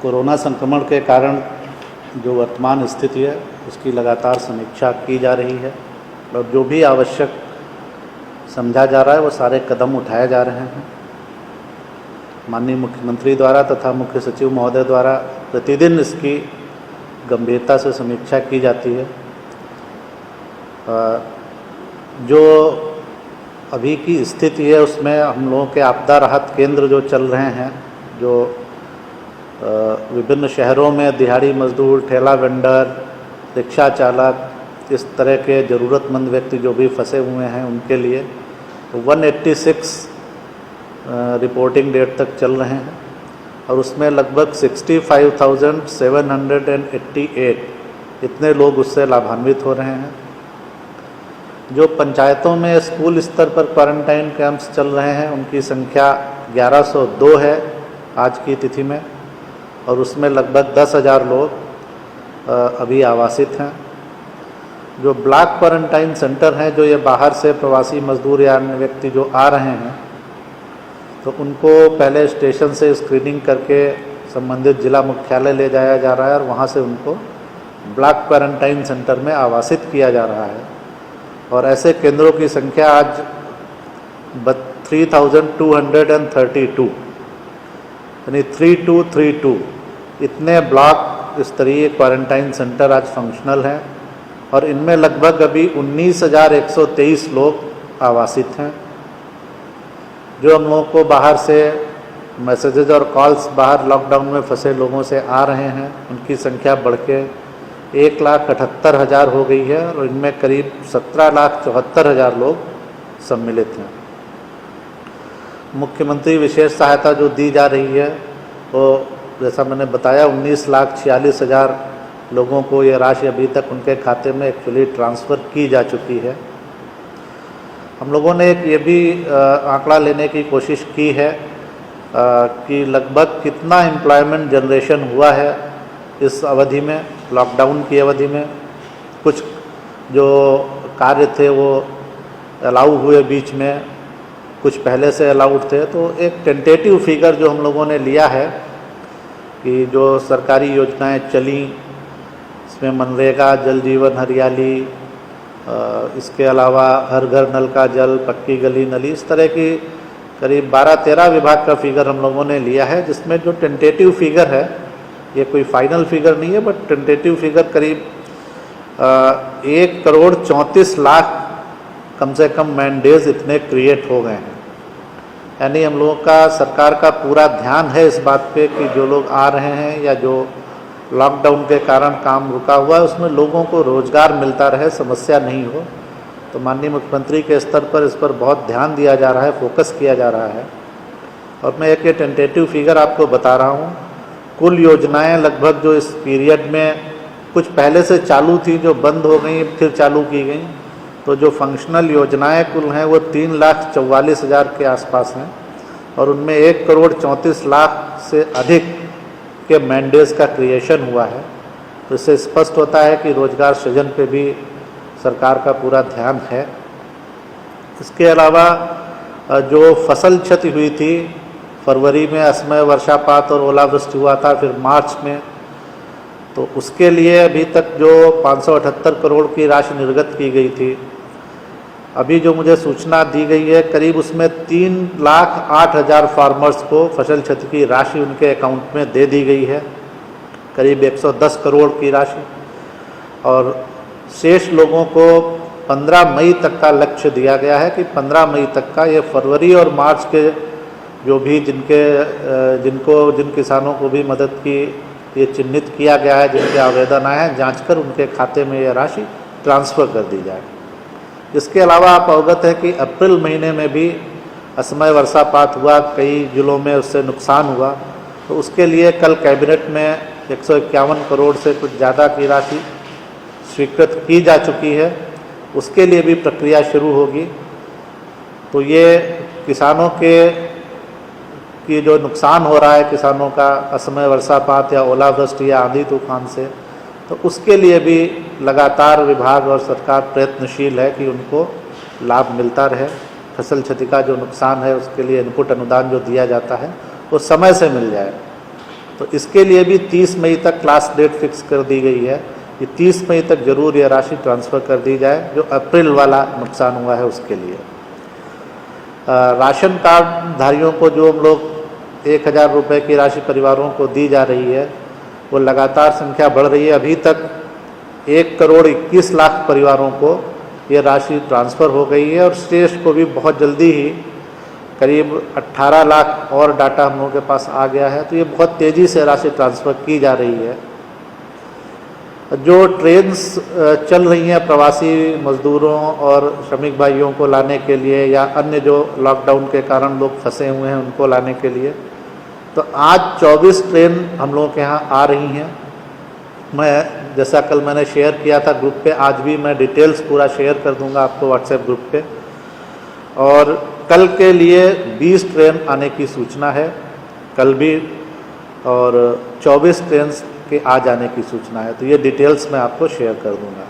Corona संक्रमण के कारण जो वर्तमान स्थिति है उसकी लगातार समीक्षा की जा रही है और जो भी आवश्यक समझा जा रहा है वो सारे कदम उठाए जा रहे हैं। माननीय मुख्यमंत्री द्वारा तथा मुख्य सचिव महोदय द्वारा प्रतिदिन इसकी गंभीरता से समीक्षा की जाती है। जो अभी की स्थिति है उसमें हम लोगों के आपदा राहत केंद्र जो चल रहे हैं, जो विभिन्न शहरों में दिहाड़ी मजदूर, ठेला वेंडर, रिक्शा चालक, इस तरह के ज़रूरतमंद व्यक्ति जो भी फंसे हुए हैं उनके लिए तो 186 रिपोर्टिंग डेट तक चल रहे हैं और उसमें लगभग 65,788 इतने लोग उससे लाभान्वित हो रहे हैं। जो पंचायतों में स्कूल स्तर पर क्वारंटाइन कैंप्स चल रहे हैं उनकी संख्या 1102 है आज की तिथि में और उसमें लगभग 10,000 लोग अभी आवासित हैं। जो ब्लॉक क्वारंटाइन सेंटर हैं, जो ये बाहर से प्रवासी मजदूर या अन्य व्यक्ति जो आ रहे हैं तो उनको पहले स्टेशन से स्क्रीनिंग करके संबंधित जिला मुख्यालय ले जाया जा रहा है और वहाँ से उनको ब्लॉक क्वारंटाइन सेंटर में आवासित किया जा रहा है और ऐसे केंद्रों की संख्या आज 3,232 यानी 3232 इतने ब्लॉक स्तरीय क्वारंटाइन सेंटर आज फंक्शनल हैं और इनमें लगभग अभी 19,123 लोग आवासित हैं। जो हम लोगों को बाहर से मैसेजेज और कॉल्स बाहर लॉकडाउन में फंसे लोगों से आ रहे हैं उनकी संख्या बढ़ के 1,78,000 हो गई है और इनमें करीब 17,74,000 लोग सम्मिलित हैं। मुख्यमंत्री विशेष सहायता जो दी जा रही है वो जैसा मैंने बताया 19,46,000 लोगों को ये राशि अभी तक उनके खाते में एक्चुअली ट्रांसफ़र की जा चुकी है। हम लोगों ने एक ये भी आंकड़ा लेने की कोशिश की है कि लगभग कितना एम्प्लॉयमेंट जनरेशन हुआ है इस अवधि में, लॉकडाउन की अवधि में। कुछ जो कार्य थे वो अलाउ हुए बीच में, कुछ पहले से अलाउड थे। तो एक टेंटेटिव फिगर जो हम लोगों ने लिया है कि जो सरकारी योजनाएं चली इसमें मनरेगा, जल जीवन हरियाली, इसके अलावा हर घर नल का जल, पक्की गली नली, इस तरह की करीब 12-13 विभाग का फिगर हम लोगों ने लिया है, जिसमें जो टेंटेटिव फिगर है, ये कोई फाइनल फिगर नहीं है बट टेंटेटिव फिगर करीब 1,34,00,000 कम से कम मैन डेज इतने क्रिएट हो गए हैं। यानी हम लोगों का, सरकार का पूरा ध्यान है इस बात पे कि जो लोग आ रहे हैं या जो लॉकडाउन के कारण काम रुका हुआ है उसमें लोगों को रोज़गार मिलता रहे, समस्या नहीं हो। तो माननीय मुख्यमंत्री के स्तर पर इस पर बहुत ध्यान दिया जा रहा है, फोकस किया जा रहा है। और मैं एक टेंटेटिव फिगर आपको बता रहा हूँ। कुल योजनाएं लगभग जो इस पीरियड में कुछ पहले से चालू थी, जो बंद हो गई फिर चालू की गई, तो जो फंक्शनल योजनाएं कुल हैं वो 3,44,000 के आसपास हैं और उनमें 1,34,00,000 से अधिक के मैंडेज का क्रिएशन हुआ है। तो इससे स्पष्ट होता है कि रोजगार सृजन पे भी सरकार का पूरा ध्यान है। इसके अलावा जो फसल क्षति हुई थी, फरवरी में असमय वर्षापात और ओलावृष्टि हुआ था, फिर मार्च में, तो उसके लिए अभी तक जो 578 करोड़ की राशि निर्गत की गई थी, अभी जो मुझे सूचना दी गई है करीब उसमें 3,08,000 फार्मर्स को फसल क्षति की राशि उनके अकाउंट में दे दी गई है, करीब 110 करोड़ की राशि। और शेष लोगों को 15 मई तक का लक्ष्य दिया गया है कि 15 मई तक का, ये फरवरी और मार्च के जो भी जिन किसानों को भी मदद की ये चिन्हित किया गया है, जिनके आवेदन आए हैं, जाँच कर उनके खाते में ये राशि ट्रांसफ़र कर दी जाए। इसके अलावा आप अवगत है कि अप्रैल महीने में भी असमय वर्षापात हुआ, कई जिलों में उससे नुकसान हुआ। तो उसके लिए कल कैबिनेट में 151 करोड़ से कुछ ज़्यादा की राशि स्वीकृत की जा चुकी है, उसके लिए भी प्रक्रिया शुरू होगी। तो ये किसानों की जो नुकसान हो रहा है किसानों का असमय वर्षापात या ओलावृष्टि या आंधी तूफान से, तो उसके लिए भी लगातार विभाग और सरकार प्रयत्नशील है कि उनको लाभ मिलता रहे। फसल क्षति का जो नुकसान है उसके लिए इनपुट अनुदान जो दिया जाता है वो समय से मिल जाए। तो इसके लिए भी 30 मई तक लास्ट डेट फिक्स कर दी गई है कि 30 मई तक जरूर यह राशि ट्रांसफ़र कर दी जाए जो अप्रैल वाला नुकसान हुआ है उसके लिए। राशन कार्ड धारियों को जो हम लोग 1000 रुपये की राशि परिवारों को दी जा रही है वो लगातार संख्या बढ़ रही है। अभी तक 1,21,00,000 परिवारों को ये राशि ट्रांसफ़र हो गई है और शेष को भी बहुत जल्दी ही करीब 18 लाख और डाटा हम लोगों के पास आ गया है। तो ये बहुत तेज़ी से राशि ट्रांसफ़र की जा रही है। जो ट्रेन्स चल रही हैं प्रवासी मज़दूरों और श्रमिक भाइयों को लाने के लिए या अन्य जो लॉकडाउन के कारण लोग फंसे हुए हैं उनको लाने के लिए, तो आज 24 ट्रेन हम लोगों के यहाँ आ रही हैं। मैं जैसा कल मैंने शेयर किया था ग्रुप पे, आज भी मैं डिटेल्स पूरा शेयर कर दूंगा आपको व्हाट्सएप ग्रुप पे। और कल के लिए 20 ट्रेन आने की सूचना है कल भी, और 24 ट्रेन के आ जाने की सूचना है। तो ये डिटेल्स मैं आपको शेयर कर दूंगा।